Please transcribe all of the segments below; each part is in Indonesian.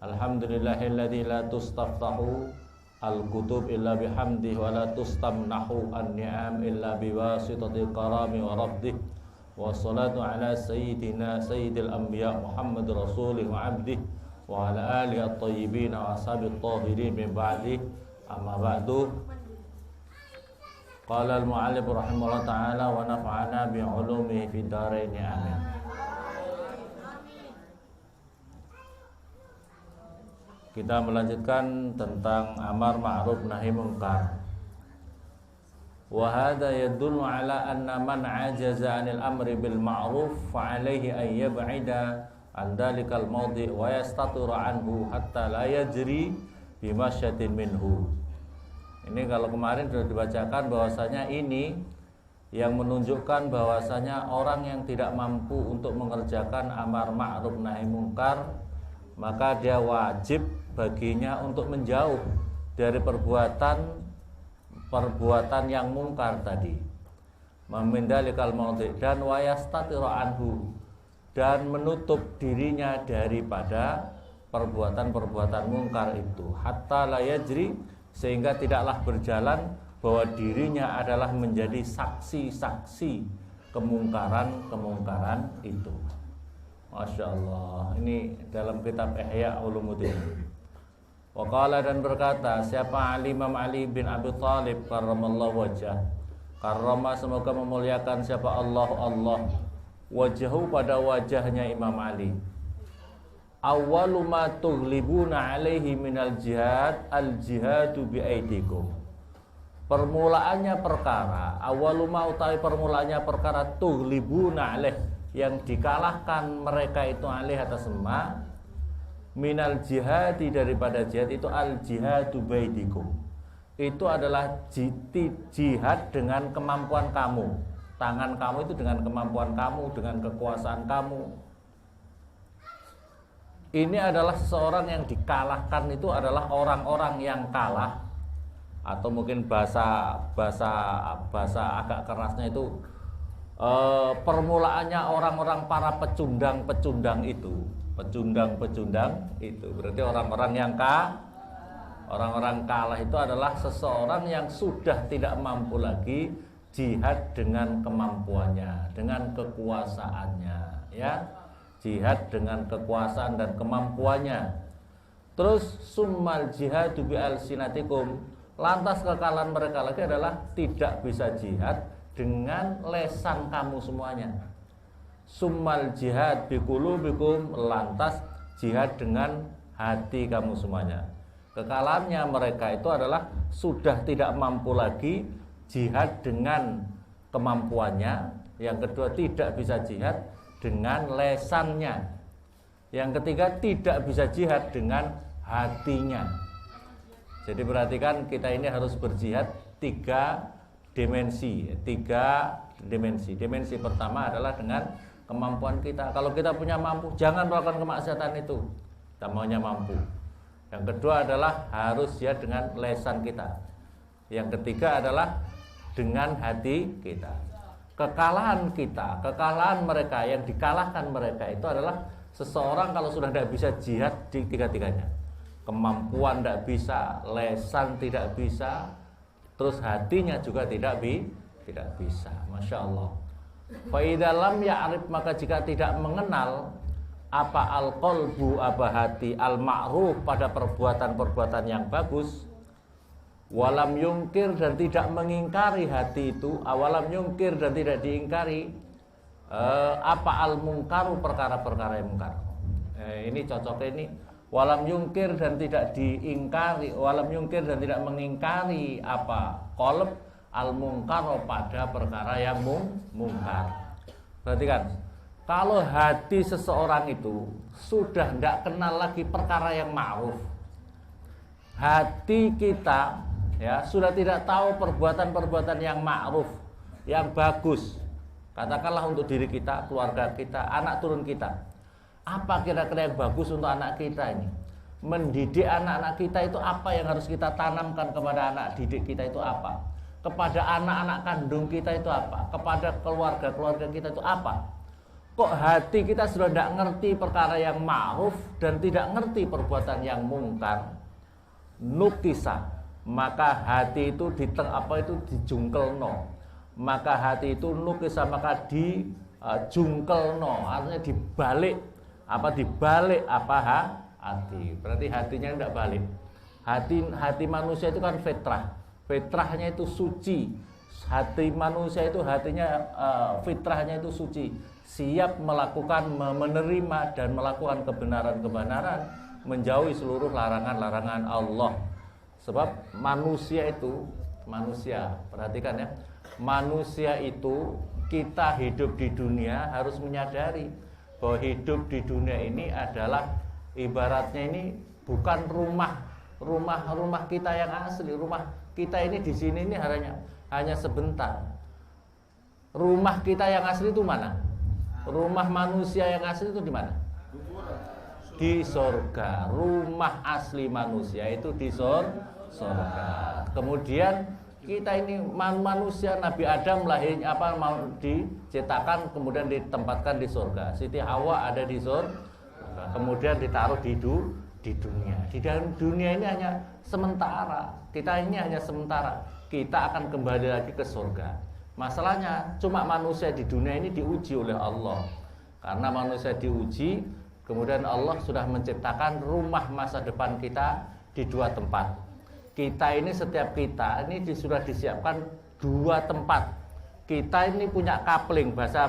Alhamdulillahilladzi la tustaftahu al-kutub illa bihamdihi wa la tustamnahu an-ni'am illa biwasitati karami wa rabdih. Wassalatu ala sayyidina sayyidil anbiya Muhammad rasulih wa abdih wa ala alihi at-tayyibin wa ashabihi at-tahirin min ba'dih. Amma ba'du. Qala al-mu'allif rahimahullah ta'ala wa nafa'ana bi'ulumihi fid dharain amin. Kita melanjutkan tentang amar ma'ruf nahi munkar. Wa hadha yadullu ala anna man ajaza 'anil amri bil ma'ruf fa 'alaihi an yab'ida an dhalikal mawdi' wa yastatira anhu hatta la yajri bi masyatin minhu. Ini kalau kemarin sudah dibacakan bahwasanya ini yang menunjukkan bahwasanya orang yang tidak mampu untuk mengerjakan amar ma'ruf nahi munkar, maka dia wajib baginya untuk menjauh dari perbuatan yang mungkar tadi, memindalikal maudhi, dan wayastatira anhu, dan menutup dirinya daripada perbuatan-perbuatan mungkar itu, hatta la yajri, sehingga tidaklah berjalan bahwa dirinya adalah menjadi saksi-saksi kemungkaran itu. Masya Allah. Ini dalam kitab Ihya Ulumuddin. Waqala, dan berkata, siapa Imam Ali bin Abi Thalib karramallahu wajah, karrama, semoga memuliakan siapa Allah wajahu, pada wajahnya Imam Ali. Awwalu ma tughlibuna alaihi minal jihad al-jihadu biaidikum. Permulaannya perkara, awwalu ma utawi permulaannya perkara, tughlibuna alaih, yang dikalahkan mereka itu alih atas semua, minal jihadi, daripada jihad itu, al jihadu baidikum, itu adalah jihad dengan kemampuan kamu, tangan kamu itu dengan kemampuan kamu, dengan kekuasaan kamu. Ini adalah seseorang yang dikalahkan, itu adalah orang-orang yang kalah, atau mungkin bahasa agak kerasnya itu permulaannya orang-orang para pecundang itu, pecundang itu berarti orang-orang kalah itu adalah seseorang yang sudah tidak mampu lagi jihad dengan kemampuannya, dengan kekuasaannya, ya, jihad dengan kekuasaan dan kemampuannya. Terus summal jihadu bi alsinatikum, lantas kekalahan mereka lagi adalah tidak bisa jihad dengan lesan kamu semuanya. Summal jihad bi qulubikum, lantas jihad dengan hati kamu semuanya. Kekalahannya mereka itu adalah sudah tidak mampu lagi jihad dengan kemampuannya. Yang kedua, tidak bisa jihad dengan lesannya. Yang ketiga, tidak bisa jihad dengan hatinya. Jadi perhatikan, kita ini harus berjihad tiga dimensi. Dimensi pertama adalah dengan kemampuan kita. Kalau kita punya mampu, jangan melakukan kemaksiatan itu, kita maunya mampu. Yang kedua adalah harus jihad dengan lesan kita. Yang ketiga adalah dengan hati kita. Kekalahan mereka, yang dikalahkan mereka itu adalah seseorang kalau sudah tidak bisa jihad di tiga-tiganya. Kemampuan tidak bisa, lesan tidak bisa, terus hatinya juga tidak bisa. Masya Allah. Fa idza lam ya'rif, maka jika tidak mengenal apa al-qalbu, apa hati, al-ma'ruf, pada perbuatan-perbuatan yang bagus, walam yungkir, dan tidak mengingkari hati itu, awalam yungkir, dan tidak diingkari apa al-mungkaru, perkara-perkara yang mungkar. Ini cocoknya ini, walam yungkir, dan tidak diingkari, walam yungkir, dan tidak mengingkari apa qalb al-mungkar, pada perkara yang mungkar. Perhatikan, kalau hati seseorang itu sudah tidak kenal lagi perkara yang ma'ruf, hati kita ya sudah tidak tahu perbuatan-perbuatan yang ma'ruf, yang bagus, katakanlah untuk diri kita, keluarga kita, anak turun kita. Apa kira-kira yang bagus untuk anak kita ini? Mendidik anak-anak kita itu apa yang harus kita tanamkan kepada anak didik kita itu apa? Kepada anak-anak kandung kita itu apa? Kepada keluarga-keluarga kita itu apa? kok hati kita sudah tidak ngerti perkara yang ma'ruf dan tidak ngerti perbuatan yang mungkar, nukisa, maka hati itu dijungkelno. Maka hati itu nukisa, maka dijungkelno, artinya dibalik hati. Berarti hatinya tidak balik. Hati manusia itu kan fitrahnya itu suci. Hati manusia itu fitrahnya itu suci, siap melakukan, menerima dan melakukan kebenaran-kebenaran, menjauhi seluruh larangan-larangan Allah. Sebab manusia, perhatikan ya, manusia itu, kita hidup di dunia harus menyadari bahwa hidup di dunia ini adalah ibaratnya ini bukan rumah kita yang asli. Rumah kita ini di sini ini hanya sebentar. Rumah kita yang asli itu mana? Rumah manusia yang asli itu di mana? Di sorga. Rumah asli manusia itu di sorga. Kemudian kita ini manusia, Nabi Adam lahirnya mau diciptakan, kemudian ditempatkan di sorga. Siti Hawa ada di sorga, kemudian ditaruh di dunia. Di dalam dunia ini hanya sementara. Kita ini hanya sementara. Kita akan kembali lagi ke surga. Masalahnya cuma manusia di dunia ini diuji oleh Allah. Karena manusia diuji, kemudian Allah sudah menciptakan rumah masa depan kita di dua tempat. Setiap kita ini sudah disiapkan dua tempat. Kita ini punya kapling, bahasa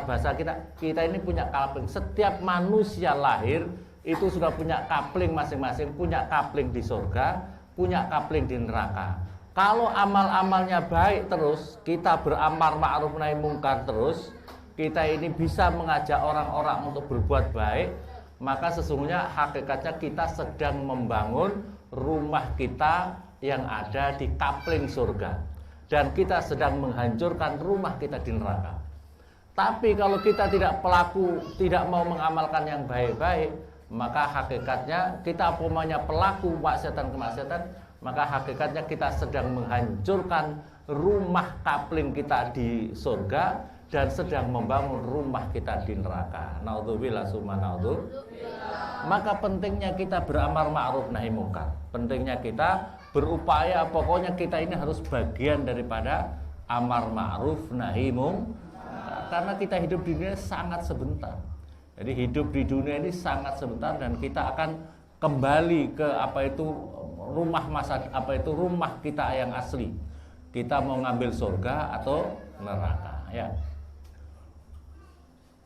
kita ini punya kapling. Setiap manusia lahir itu sudah punya kapling masing-masing, punya kapling di surga, punya kapling di neraka. Kalau amal-amalnya baik terus, kita beramar ma'ruf nahi mungkar terus, kita ini bisa mengajak orang-orang untuk berbuat baik, maka sesungguhnya hakikatnya kita sedang membangun rumah kita yang ada di kapling surga, dan kita sedang menghancurkan rumah kita di neraka. Tapi kalau kita tidak mau mengamalkan yang baik-baik, maka hakikatnya kita umpamanya pelaku kemaksiatan, maka hakikatnya kita sedang menghancurkan rumah kapling kita di surga dan sedang membangun rumah kita di neraka. Naudzubillah summa naudzubillah. Maka pentingnya kita beramar ma'ruf nahi mungkar. Pentingnya kita berupaya, pokoknya kita ini harus bagian daripada amar ma'ruf nahi mungkar. Karena kita hidup di dunia sangat sebentar. Jadi hidup di dunia ini sangat sebentar dan kita akan kembali ke rumah kita yang asli. Kita mau ngambil surga atau neraka, ya.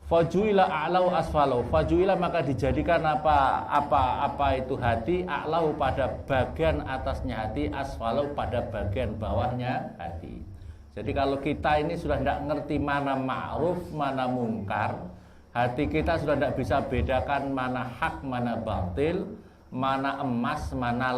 Fajuila a'lau asfalau. Fajuila maka dijadikan apa itu hati, a'lau pada bagian atasnya hati, asfalau pada bagian bawahnya hati. Jadi kalau kita ini sudah tidak ngerti mana ma'ruf, mana mungkar, hati kita sudah tidak bisa bedakan mana hak, mana batil, mana emas, mana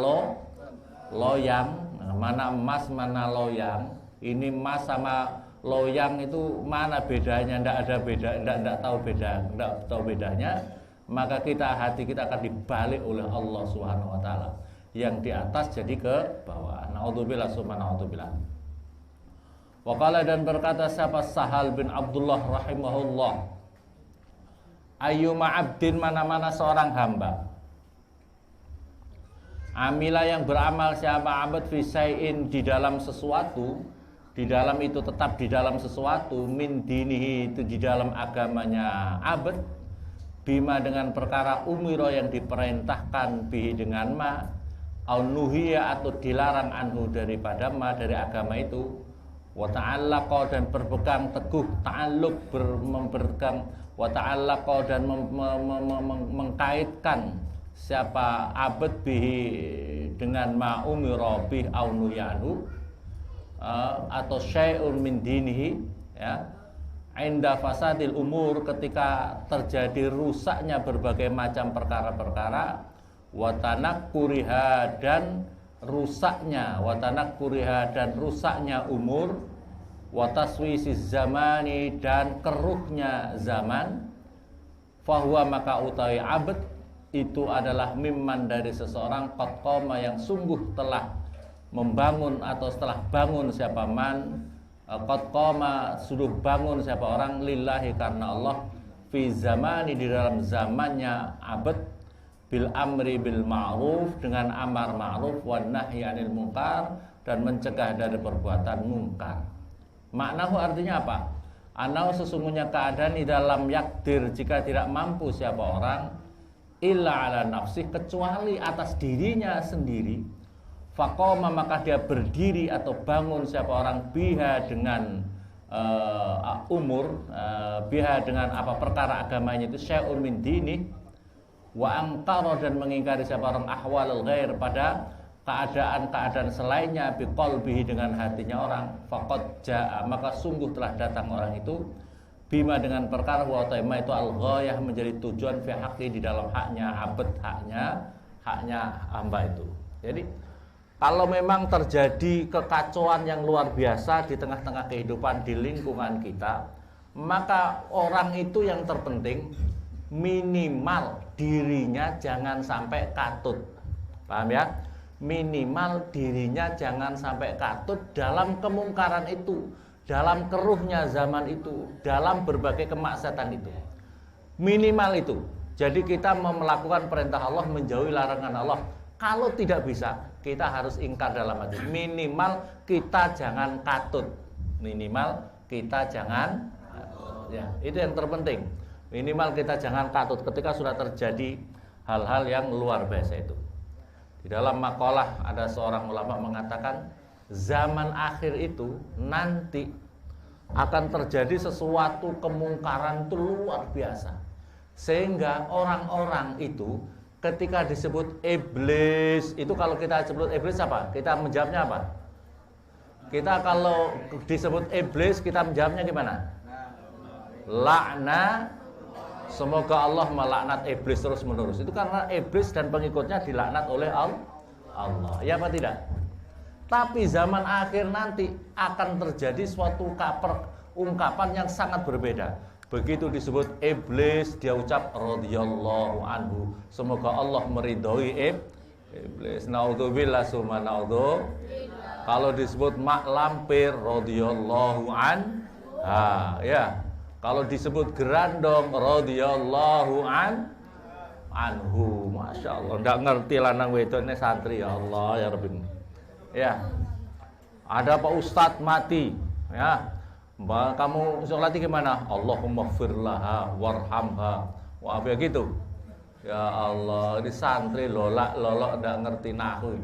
loyang, mana emas, mana loyang. Ini emas sama loyang itu mana bedanya? Tidak tahu bedanya. Maka hati kita akan dibalik oleh Allah Subhanahu wa taala. Yang di atas jadi ke bawah. Naudzubillah summa naudzubillah. Waqala dan berkata siapa Sahal bin Abdullah rahimahullah, ayyuma abdin, mana-mana seorang hamba, amila yang beramal siapa abad fisai'in di dalam sesuatu, di dalam itu tetap di dalam sesuatu, min dinihi itu di dalam agamanya abad, bima dengan perkara umiro yang diperintahkan bihi dengan ma, au nuhiya atau dilarang anhu daripada ma, dari agama itu, wa ta'allaqa dan berpegang teguh, ta'alluq berpegang, wa ta'allaqa dan mengkaitkan siapa abad bihi dengan ma umira bih au nuyanu, atau syai'un min dinihi, ya, inda fasadil umur, ketika terjadi rusaknya berbagai macam perkara-perkara, wa tanakkuriha dan rusaknya, wa tanakkuriha dan rusaknya umur, wa taswisiz zamani dan keruhnya zaman, fahuwa maka utawi abad itu adalah mimman dari seseorang qad qama yang sungguh telah membangun atau setelah bangun siapa man, qad qama sudah bangun siapa orang lillahi karena Allah, fi zamani di dalam zamannya abad bil amri bil ma'ruf dengan amar ma'ruf wan nahyi 'anil munkar dan mencegah dari perbuatan mungkar. Maknahu artinya apa? Anau sesungguhnya keadaan di dalam yakdir jika tidak mampu siapa orang illa ala nafsih kecuali atas dirinya sendiri faqoma maka dia berdiri atau bangun siapa orang biha dengan biha dengan apa perkara agamanya itu syai'un min dini wa angkara dan mengingkari siapa orang ahwalul ghair pada keadaan-keadaan selainnya biqalbihi dengan hatinya orang faqad jaa maka sungguh telah datang orang itu bima dengan perkara wa ta'ima itu al-ghayah menjadi tujuan fi haqqi di dalam haknya abad haknya hamba itu. Jadi kalau memang terjadi kekacauan yang luar biasa di tengah-tengah kehidupan di lingkungan kita, maka orang itu yang terpenting minimal dirinya jangan sampai katut. Paham ya? Minimal dirinya jangan sampai katut dalam kemungkaran itu, dalam keruhnya zaman itu, dalam berbagai kemaksiatan itu. Minimal itu. Jadi kita melakukan perintah Allah, menjauhi larangan Allah. Kalau tidak bisa, kita harus ingkar dalam hati. Minimal kita jangan katut. Minimal kita jangan ya, itu yang terpenting. Minimal kita jangan katut ketika sudah terjadi hal-hal yang luar biasa itu. Di dalam makalah ada seorang ulama mengatakan zaman akhir itu nanti akan terjadi sesuatu kemungkaran itu luar biasa. Sehingga orang-orang itu ketika disebut iblis, itu kalau kita sebut iblis apa? Kita menjawabnya apa? Kita kalau disebut iblis kita menjawabnya gimana? Lakna. Semoga Allah melaknat iblis terus menerus. Itu karena iblis dan pengikutnya dilaknat oleh Allah. Ya apa tidak? Tapi zaman akhir nanti akan terjadi suatu ungkapan yang sangat berbeda. Begitu disebut iblis, dia ucap radhiyallahu anhu. Semoga Allah meridhoi iblis. Naudzubillah summa naudzubillah. Kalau disebut mak lampir radhiyallahu an. Ya. Kalau disebut gerandong radhiyallahu anhu. Masya Allah, enggak ngerti lanang wedok ini santri ya Allah ya Rabbi. Ya. Ada Pak Ustadz mati, ya. Kamu sholatnya gimana? Allahumma firlaha warhamha. Wah, ya gitu. Ya Allah, ini santri lolak enggak ngerti nahwu.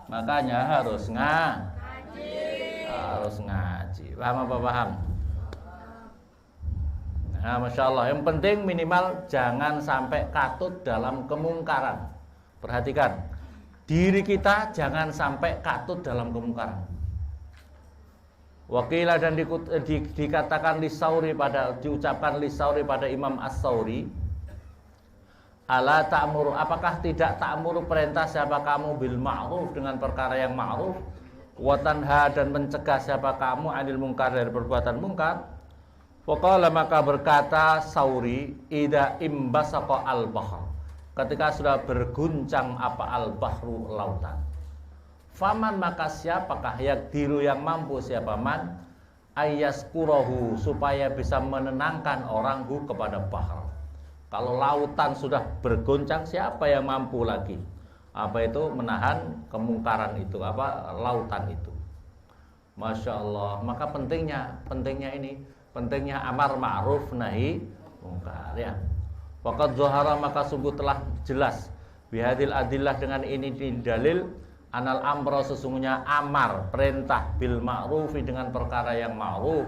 Makanya harus ngaji. Harus ngaji. Paham apa paham? Nah, Masya Allah, yang penting minimal jangan sampai katut dalam kemungkaran. Perhatikan, diri kita jangan sampai katut dalam kemungkaran. Wakilah dan dikatakan diucapkan Lisauri pada Imam As-Sauri, ala ta'muru, apakah tidak ta'muru perintah siapa kamu bil ma'ruf dengan perkara yang ma'ruf, wa tanha dan mencegah siapa kamu anil munkar dari perbuatan munkar. Faqala maka berkata Sauri, idza imbasaqa al-bahr, ketika sudah berguncang apa al-bahru lautan. Faman maka siapakah yakdiru yang mampu siapa man ayyaskurahu supaya bisa menenangkan orang kepada bahr. Kalau lautan sudah bergoncang, siapa yang mampu lagi apa itu menahan kemungkaran itu, apa lautan itu. Masya Allah. Maka pentingnya amar ma'ruf nahi mungkar ya. Faqad zahara maka sungguh telah jelas bihadil adillah dengan ini dalil anal amro sesungguhnya amar perintah bil ma'rufi dengan perkara yang ma'ruf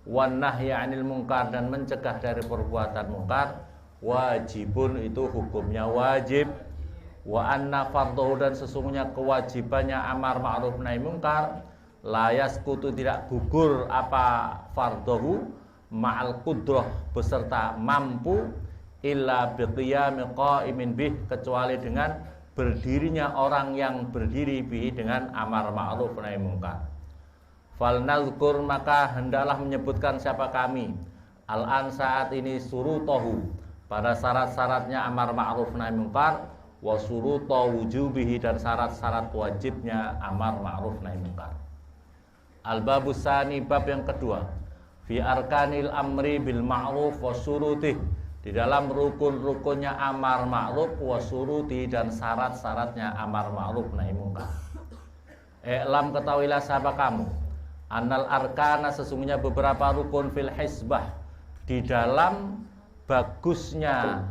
wan nahyi 'anil munkar dan mencegah dari perbuatan munkar wajibun itu hukumnya wajib wa anna fardhu dan sesungguhnya kewajibannya amar ma'ruf nahi munkar la yasqutu tidak gugur apa fardhu ma'al qudrah beserta mampu illa biqiyami qa'imin bih kecuali dengan berdirinya orang yang berdiri bihi dengan amar ma'ruf nahi munkar. Fal nazkur maka hendaklah menyebutkan siapa kami al-an saat ini surutahu pada syarat-syaratnya amar ma'ruf nahi munkar wa suruta wujubihi dan syarat-syarat wajibnya amar ma'ruf nahi munkar. Al-babus tsani bab yang kedua fi arkanil amri bil ma'ruf wa surutih di dalam rukun-rukunnya amar ma'ruf wa syuruti dan syarat-syaratnya amar ma'ruf nahi mungkar. I'lam ketahuilah sahabat kamu, annal arkana sesungguhnya beberapa rukun fil hisbah di dalam bagusnya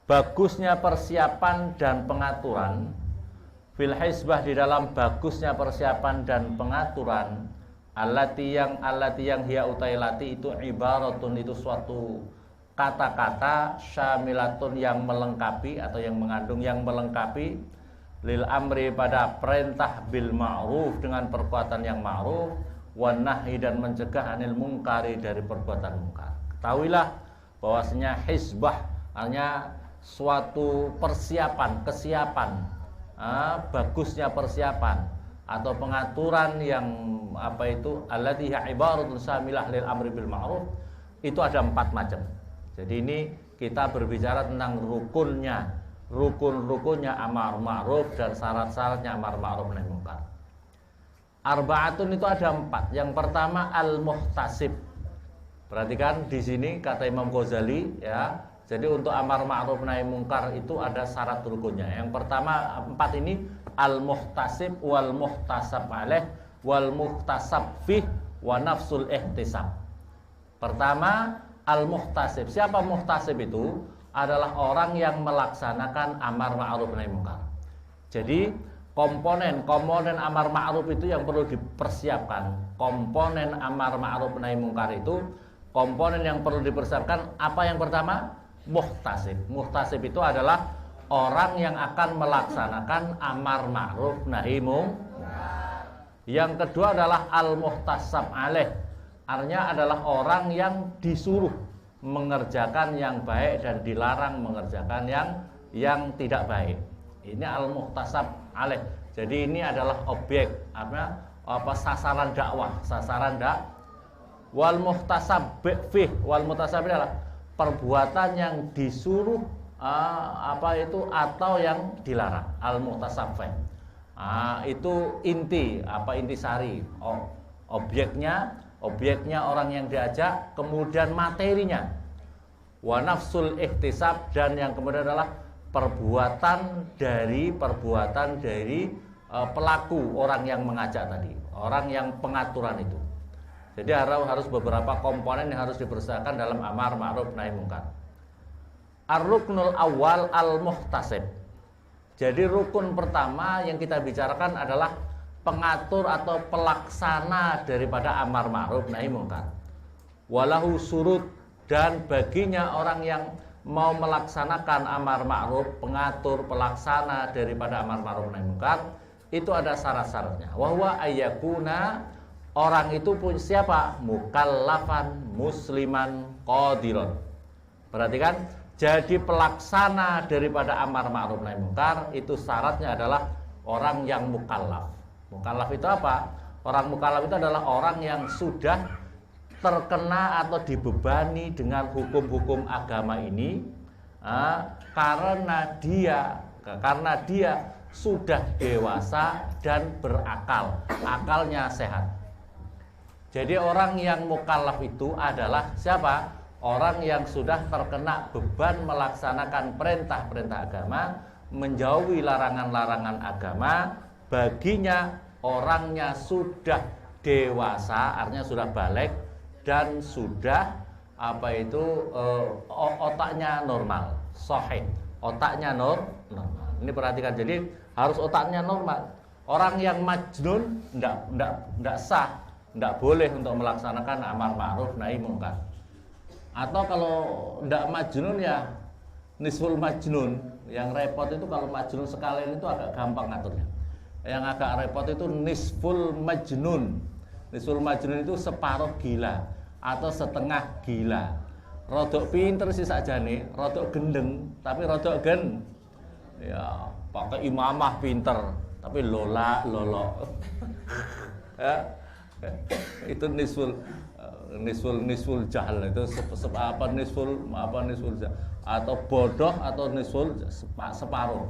bagusnya persiapan dan pengaturan fil hisbah di dalam bagusnya persiapan dan pengaturan allati yang hiya utailati itu ibaratun itu suatu kata-kata syamilatun yang melengkapi atau yang mengandung yang melengkapi lil amri pada perintah bil ma'ruf dengan perbuatan yang ma'ruf wan nahi dan mencegah anil mungkari dari perbuatan mungkar. Ketahuilah bahwasanya hisbah artinya suatu persiapan, kesiapan, bagusnya persiapan atau pengaturan yang allati ibaratun syamilah lil amri bil ma'ruf itu ada 4 macam. Jadi ini kita berbicara tentang rukun-rukunnya amar ma'ruf dan syarat-syaratnya amar ma'ruf nahi mungkar. Arba'atun itu ada 4. Yang pertama al-muhtasib. Perhatikan di sini kata Imam Ghazali ya. Jadi untuk amar ma'ruf nahi mungkar itu ada syarat rukunnya. Yang pertama 4 ini al-muhtasib wal muhtasab alaih wal muhtasab fih wa nafsul ihtisab. Pertama al-muhtasib. Siapa muhtasib itu? Adalah orang yang melaksanakan amar ma'ruf nahi mungkar. Jadi komponen amar ma'ruf itu yang perlu dipersiapkan. Komponen amar ma'ruf nahi mungkar itu komponen yang perlu dipersiapkan. Apa yang pertama? Muhtasib. Muhtasib itu adalah orang yang akan melaksanakan amar ma'ruf nahi mungkar. Yang kedua adalah al-muhtasab alaih. Artinya adalah orang yang disuruh mengerjakan yang baik dan dilarang mengerjakan yang tidak baik. Ini al-muhtasab alaih. Jadi ini adalah objek sasaran dakwah, wal muhtasab fih, wal muhtasab adalah perbuatan yang disuruh atau yang dilarang. Al-muhtasab fih. Itu intisari. Objeknya orang yang diajak, kemudian materinya. Wa nafsul ihtisab dan yang kemudian adalah perbuatan dari pelaku orang yang mengajak tadi, orang yang pengaturan itu. Jadi harus beberapa komponen yang harus dipersiapkan dalam amar ma'ruf nahi mungkar. Ar-ruknul awal al-muhtasib. Jadi rukun pertama yang kita bicarakan adalah pengatur atau pelaksana daripada amar ma'ruf nahi mungkar. Walahu surut dan baginya orang yang mau melaksanakan amar ma'ruf, pengatur, pelaksana daripada amar ma'ruf nahi mungkar, itu ada syarat-syaratnya. Wahwa ayyakuna, orang itu pun siapa? Mukallafan musliman qadiron. Perhatikan, jadi pelaksana daripada amar ma'ruf nahi mungkar itu syaratnya adalah orang yang mukallaf. Mukallaf itu apa? Orang mukallaf itu adalah orang yang sudah terkena atau dibebani dengan hukum-hukum agama ini karena dia sudah dewasa dan berakal, akalnya sehat. Jadi orang yang mukallaf itu adalah siapa? Orang yang sudah terkena beban melaksanakan perintah-perintah agama, menjauhi larangan-larangan agama. Baginya orangnya sudah dewasa, artinya sudah balik dan sudah otaknya normal, sahih, otaknya normal. Ini perhatikan, jadi harus otaknya normal. Orang yang majnun enggak sah, enggak boleh untuk melaksanakan amar ma'ruf nahi mungkar. Atau kalau enggak majnun ya nisful majnun. Yang repot itu kalau majnun sekalian itu agak gampang ngaturnya. Yang agak repot itu nisful majnun. Nisful majnun itu separuh gila atau setengah gila. Rodok pinter sih sakjane, rodok gendeng, tapi rodok ya pakai imamah pinter, tapi lolo. Ya. Itu nisful jahal, itu nisful jahal, atau bodoh atau nisful separuh.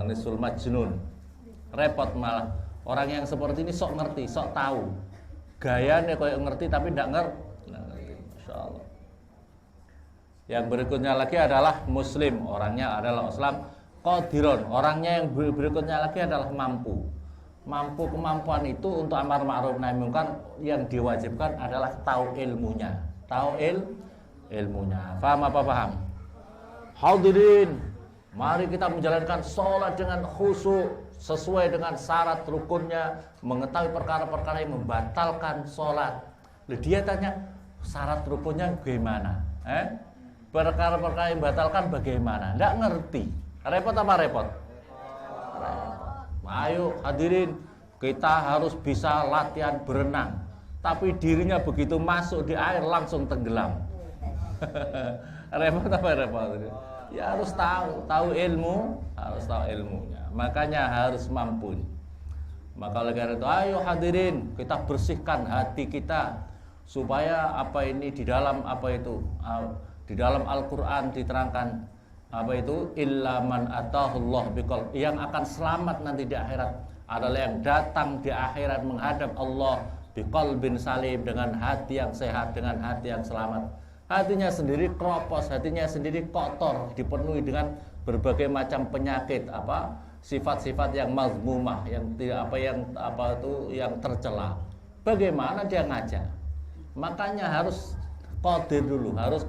Nisful majnun. Repot malah orang yang seperti ini sok ngerti, sok tahu, gayanya kayak ngerti tapi tidak ngerti. Masya Allah. Yang berikutnya lagi adalah muslim, orangnya adalah Islam. Qadirun, orangnya yang berikutnya lagi adalah mampu. Mampu, kemampuan itu untuk amar ma'ruf nahi munkar yang diwajibkan adalah tahu ilmunya. Tahu ilmunya. Paham apa paham? Hadirin, mari kita menjalankan sholat dengan khusyuk sesuai dengan syarat rukunnya, mengetahui perkara-perkara yang membatalkan sholat. Dia tanya, syarat rukunnya bagaimana? Perkara-perkara yang membatalkan bagaimana? Tidak ngerti. Repot apa repot? Ayo hadirin, kita harus bisa latihan berenang. Tapi dirinya begitu masuk di air langsung tenggelam. Repot apa repot? Ya harus tahu ilmu, harus tahu ilmunya. Makanya harus mampu. Maka oleh karena itu, ayo hadirin, kita bersihkan hati kita supaya apa ini di dalam apa itu di dalam Al-Qur'an diterangkan apa itu illa man atahullah biqalb, yang akan selamat nanti di akhirat adalah yang datang di akhirat menghadap Allah biqalbin salim, dengan hati yang sehat, dengan hati yang selamat. Hatinya sendiri kropos, hatinya sendiri kotor, dipenuhi dengan berbagai macam penyakit, apa sifat-sifat yang mazmumah, yang tidak apa itu yang tercela. Bagaimana dia ngajak? Makanya harus qadir dulu, harus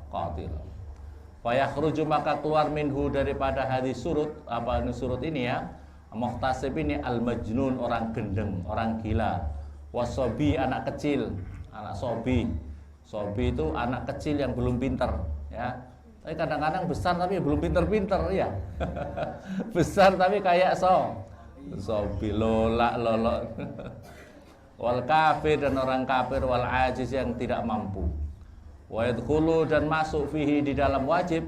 qadir. Fayakhruju, maka keluar minhu daripada hadis surut, apa ini surut ini ya, muhtasib ini al-majnun, orang gendeng, orang gila. Wasobi, anak kecil, anak sobi. Sobi itu anak kecil yang belum pinter ya. Tapi kadang-kadang besar tapi belum pinter-pinter ya. Besar tapi kayak sobi, lolak. Wal kafir, dan orang kafir, wal ajiz, yang tidak mampu. Wa yadkhulu, dan masuk fihi, di dalam wajib,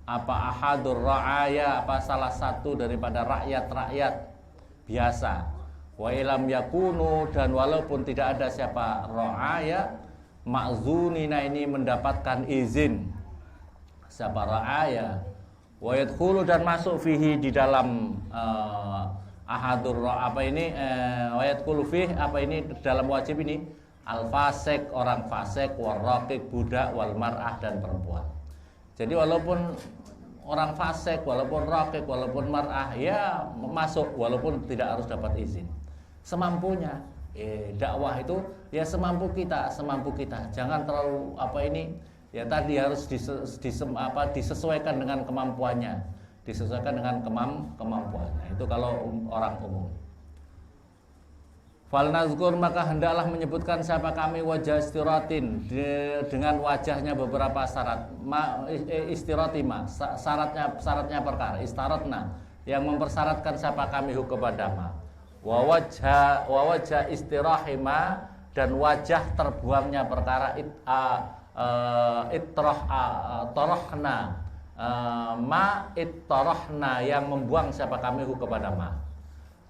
apa ahadur ra'aya, apa salah satu daripada rakyat-rakyat biasa. Wa ilam yakunu, dan walaupun tidak ada siapa ra'aya, ma'zunina, ini mendapatkan izin siapa ra'aya. Wa yadkhulu, dan masuk fihi, di dalam ahadur apa ini wa yadkhulu fihi, apa ini dalam wajib ini al-fasik, orang fasik, wal raqiq, budak, wal mar'ah, dan perempuan. Jadi walaupun orang fasik, walaupun raqiq, walaupun mar'ah, ya masuk walaupun tidak harus dapat izin. Semampunya. Dakwah itu ya semampu kita. Jangan terlalu apa ini ya tadi harus disesuaikan dengan kemampuannya. Disesuaikan dengan kemampuannya. Itu kalau orang umum. Fal nazkur, maka hendaklah menyebutkan siapa kami wajah istiratin, dengan wajahnya beberapa syarat. Istiratima, syaratnya perkara istaratna, yang mempersyaratkan siapa kami kepada ma. Wa wajah istirahima, dan wajah terbuangnya perkara torohna ma ittorohna, yang membuang siapa kami kepada ma.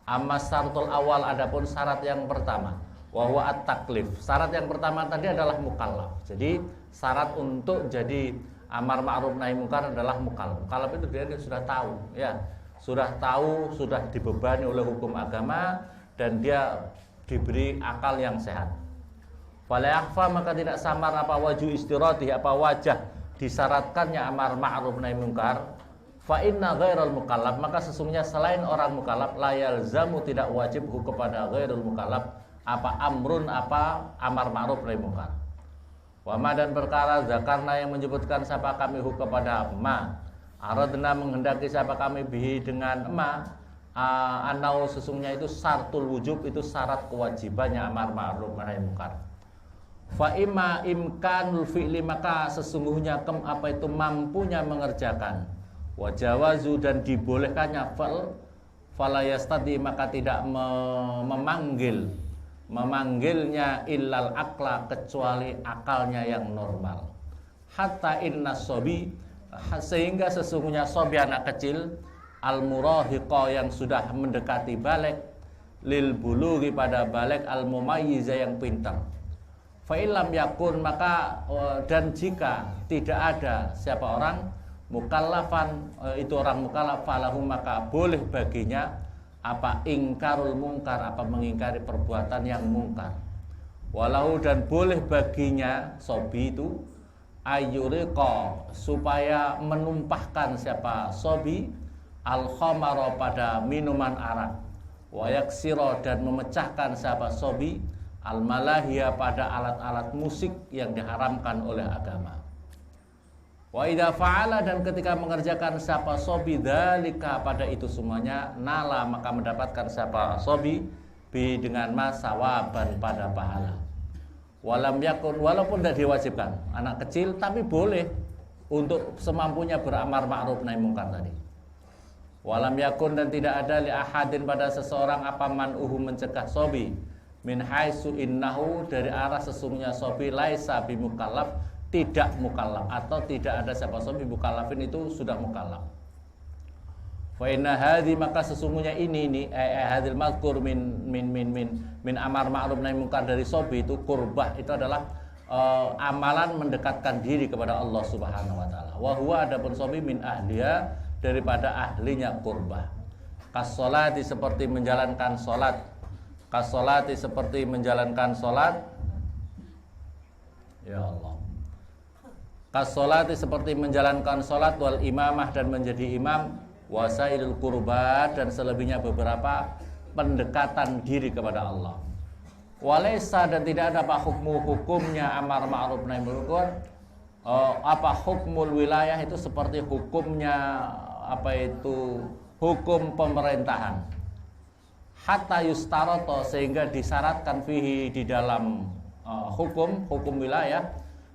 Amma syaratul awal, adapun syarat yang pertama, wa huwa at-taklif. Syarat yang pertama tadi adalah mukallaf. Jadi syarat untuk jadi amar ma'ruf nahi munkar adalah mukallaf. Mukallaf itu dia sudah tahu, ya. Sudah dibebani oleh hukum agama, dan dia diberi akal yang sehat. Fala yakhfa, maka tidak samar apa waju istirati, apa wajah disyaratkannya amar ma'ruf nahi munkar. Fa inna ghairal mukallaf, maka sesungguhnya selain orang mukallaf, la yalzamu, tidak wajib kepada ghairul mukallaf apa amrun, apa amar ma'ruf nahi munkar. Wa ma, dan perkara zakarna, yang menyebutkan siapa kami kepada ma, aradna, menghendaki siapa kami bihi, dengan ma, anau, sesungguhnya itu syartul wujub, itu syarat kewajibannya amar ma'ruf nahi munkar. Fa imma imkanul fi'li, maka sesungguhnya apa itu mampunya mengerjakan. Wa jawazu, dan dibolehkannya fala yastadi, maka tidak memanggilnya illal akla, kecuali akalnya yang normal. Hatta inna sobi, sehingga sesungguhnya sobi, anak kecil, al murahiqa, yang sudah mendekati balik, lil bulughi, pada balik, al mumayyiza, yang pintar. Fa illam yakun, maka dan jika tidak ada siapa orang mukallafan, itu orang mukallaf, falahu, maka boleh baginya apa ingkarul mungkar, apa mengingkari perbuatan yang mungkar. Walau dan boleh baginya sobi itu ayuriqa supaya menumpahkan siapa sobi al-khamara pada minuman arak, wa yaksira dan memecahkan siapa sobi al-malahia pada alat-alat musik yang diharamkan oleh agama. Wa idza fa'ala dan ketika mengerjakan siapa sobi dzalika pada itu semuanya nala maka mendapatkan siapa sobi bi dengan masawaban pada pahala. Walam yakun walaupun tidak diwajibkan anak kecil tapi boleh untuk semampunya beramar ma'ruf nahi mungkar tadi. Walam yakun dan tidak ada li ahadin pada seseorang apa man'uhu mencegah sobi min haitsu innahu dari arah sesungguhnya sobi laisa bimukallaf tidak mukallaf atau tidak ada siapa sobi mukallafin itu sudah mukallaf. Fa inna hadhi maka sesungguhnya ini hadil mazkur min amar ma'ruf nahi munkar dari sobi itu qurbah itu adalah amalan mendekatkan diri kepada Allah Subhanahu wa taala. Wa huwa adapun sobi min ahliya daripada ahlinya qurbah. Kasolati seperti menjalankan salat. Kasolati seperti menjalankan salat. Ya Allah. Kasolati seperti menjalankan salat wal imamah dan menjadi imam wasailul qurbat dan selebihnya beberapa pendekatan diri kepada Allah. Walaysa dan tidak ada apa hukumnya amar ma'ruf nahi munkar apa hukmul wilayah itu seperti hukumnya apa itu hukum pemerintahan. Hatta yustaroto sehingga disyaratkan fihi di dalam hukum wilayah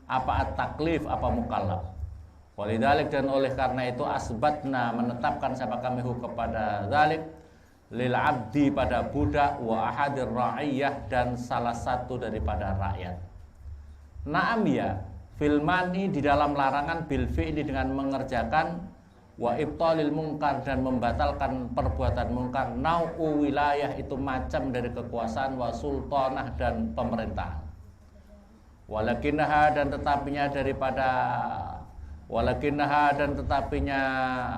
apa at-taklif apa mukallaf. Walidalik dan oleh karena itu asbatna menetapkan siapa kami kepada zalik lil abdi pada budak wa ahadir ra'iyah dan salah satu daripada rakyat. Naam ya fil mani di dalam larangan bil fi'li dengan mengerjakan wa ibtalil mungkar dan membatalkan perbuatan mungkar nau'u wilayah itu macam dari kekuasaan wa sultanah dan pemerintahan. Walakinnaha dan tetapinya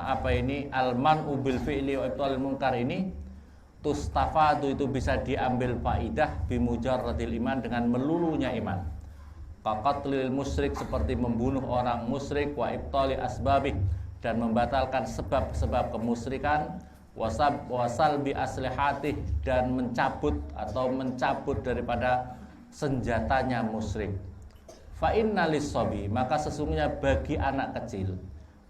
apa ini al-man'u bil fi'li wa ibtalil munkar ini tustafadu itu bisa diambil faidah bimujarradil iman dengan melulunya iman. Qaqatlil musyrik seperti membunuh orang musyrik wa ibtali asbabih dan membatalkan sebab-sebab kemusyrikan wasal bi aslihatih dan mencabut daripada senjatanya musyrik. Fa inna lis-sobi maka sesungguhnya bagi anak kecil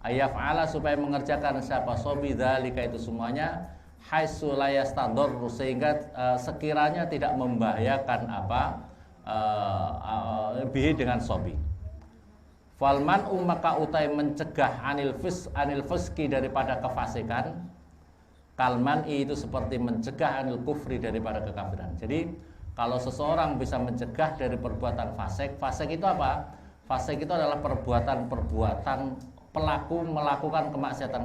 ayaf'ala supaya mengerjakan siapa sobi dzalika itu semuanya haitsu la yastadurru sehingga sekiranya tidak membahayakan bihi dengan sobi. Falman maka utai mencegah anil fiski daripada kefasikan kalman itu seperti mencegah anil kufri daripada kekafiran. Jadi kalau seseorang bisa mencegah dari perbuatan fasik itu apa? Fasik itu adalah perbuatan pelaku melakukan kemaksiatan.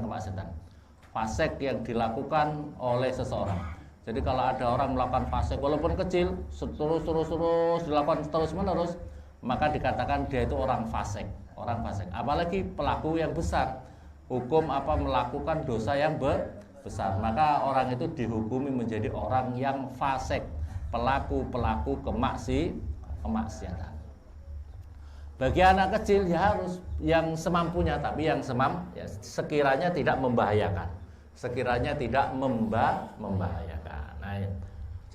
Fasik yang dilakukan oleh seseorang. Jadi kalau ada orang melakukan fasik walaupun kecil, terus dilakukan terus-menerus, maka dikatakan dia itu orang fasik. Apalagi pelaku yang besar. Hukum melakukan dosa yang besar, maka orang itu dihukumi menjadi orang yang fasik. Pelaku kemaksiatan. Bagi anak kecil ya harus yang semampunya tapi yang sekiranya tidak membahayakan. Nah,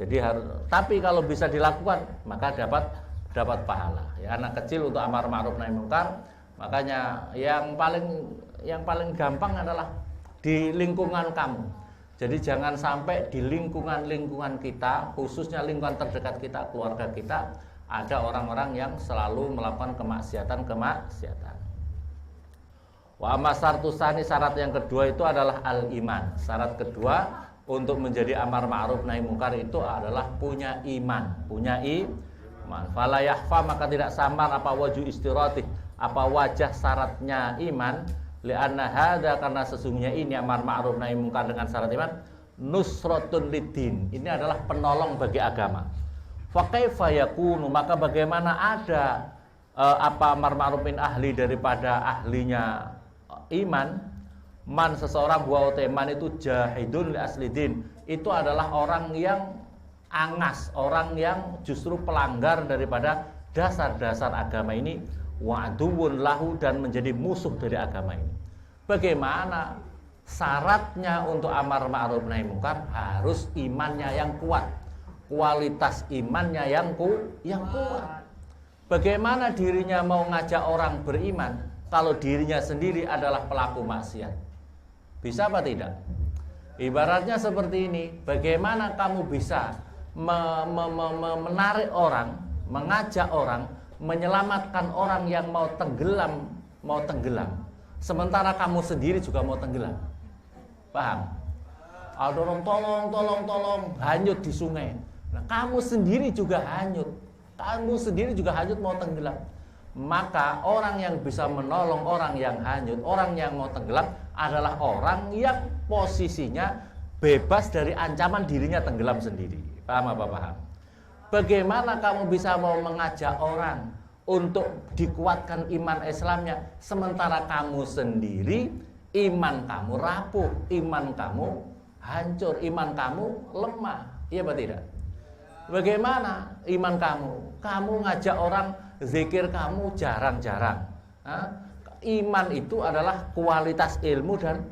jadi tapi kalau bisa dilakukan maka dapat pahala. Ya, anak kecil untuk amar ma'ruf nahi munkar, makanya yang paling gampang adalah di lingkungan kamu. Jadi jangan sampai di lingkungan kita, khususnya lingkungan terdekat kita, keluarga kita, ada orang-orang yang selalu melakukan kemaksiatan. Wa masartusani syarat yang kedua itu adalah al-iman. Syarat kedua untuk menjadi amar ma'ruf nahi munkar itu adalah punya iman. Fala yahfa maka tidak samar apa waju istiratih, apa wajah syaratnya iman. Lianna hadza karena sesungguhnya ini amar ma'ruf nahi munkar dengan syarat iman nusratun lidin. Ini adalah penolong bagi agama. Fa kaifa yakunu maka bagaimana ada amar ma'ruf min ahli daripada ahlinya iman man seseorang wa teman itu jahidun li aslidin itu adalah orang yang angas, orang yang justru pelanggar daripada dasar-dasar agama ini, wa'duwun lahu, dan menjadi musuh dari agama ini. Bagaimana syaratnya untuk amar ma'ruf nahi munkar? Harus imannya yang kuat, kualitas imannya yang kuat. Bagaimana dirinya mau ngajak orang beriman kalau dirinya sendiri adalah pelaku maksiat? Bisa apa tidak? Ibaratnya seperti ini, bagaimana kamu bisa menarik orang, mengajak orang, menyelamatkan orang yang mau tenggelam, sementara kamu sendiri juga mau tenggelam? Paham? Ada orang tolong, hanyut di sungai. Nah, kamu sendiri juga hanyut mau tenggelam. Maka orang yang bisa menolong orang yang hanyut, orang yang mau tenggelam adalah orang yang posisinya bebas dari ancaman dirinya tenggelam sendiri. Paham apa paham? Bagaimana kamu bisa mau mengajak orang untuk dikuatkan iman Islamnya, sementara kamu sendiri iman kamu rapuh, iman kamu hancur, iman kamu lemah? Iya apa tidak? Bagaimana iman kamu? Kamu ngajak orang, zikir kamu jarang-jarang. Iman itu adalah kualitas ilmu dan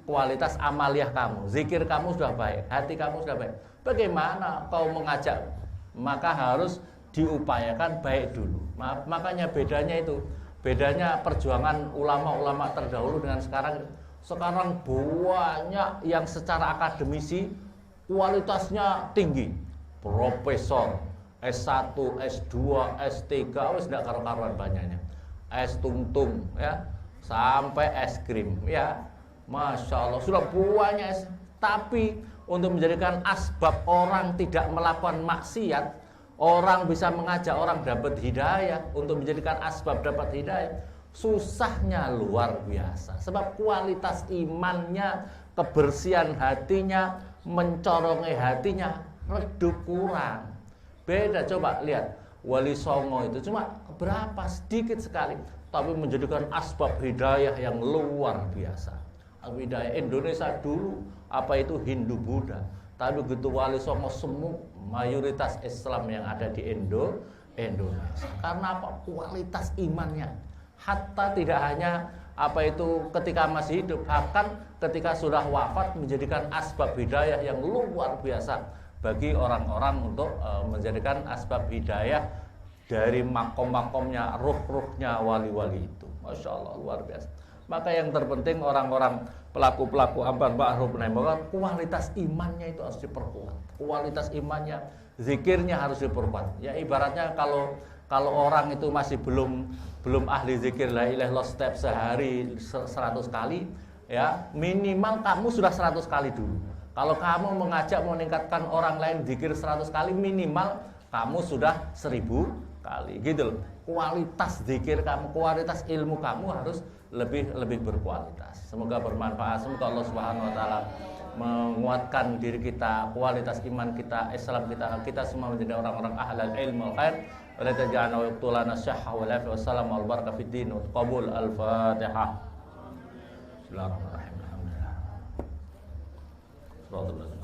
kualitas amaliyah kamu. Zikir kamu sudah baik, hati kamu sudah baik. Bagaimana kau mengajak? Maka harus diupayakan baik dulu. Makanya bedanya perjuangan ulama-ulama terdahulu dengan sekarang. Sekarang banyak yang secara akademisi kualitasnya tinggi, profesor, S1, S2, S3, wis ndak karu-karuan banyaknya. Es tungtung ya, sampai es krim ya. Masya Allah, sudah banyak. Tapi untuk menjadikan asbab orang tidak melakukan maksiat, orang bisa mengajak orang dapat hidayah, untuk menjadikan asbab dapat hidayah, susahnya luar biasa. Sebab kualitas imannya, kebersihan hatinya, mencorongi hatinya redup kurang. Beda, coba lihat Wali Songo itu cuma berapa, sedikit sekali, tapi menjadikan asbab hidayah yang luar biasa. Hidayah Indonesia dulu apa itu Hindu Buddha, tapi begitu Wali Songo semua mayoritas Islam yang ada di Indonesia. Karena apa? Kualitas imannya. Hatta tidak hanya apa itu ketika masih hidup, bahkan ketika sudah wafat menjadikan asbab hidayah yang luar biasa bagi orang-orang untuk menjadikan asbab hidayah dari makom-makomnya, ruh-ruhnya wali-wali itu. Masya Allah, luar biasa. Maka yang terpenting orang-orang pelaku-pelaku amar ma'ruf nahi munkar, kualitas imannya itu harus diperkuat. Kualitas imannya, zikirnya harus diperkuat. Ya ibaratnya kalau orang itu masih belum ahli zikir la ilaha illallah setiap sehari 100 kali, ya minimal kamu sudah 100 kali dulu. Kalau kamu mengajak meningkatkan orang lain zikir 100 kali, minimal kamu sudah 1000 kali gitu loh. Kualitas zikir kamu, kualitas ilmu kamu harus lebih berkualitas. Semoga bermanfaat. Semoga Allah Subhanahu wa taala menguatkan diri kita, kualitas iman kita, Islam kita semua menjadi orang-orang ahlul ilmu wal khair. Wa la taj'alna waqtulana syahha wal afi wassalamu wal baraka fid din wa qabul al-Fatihah. Bismillahirrahmanirrahim. Alhamdulillah.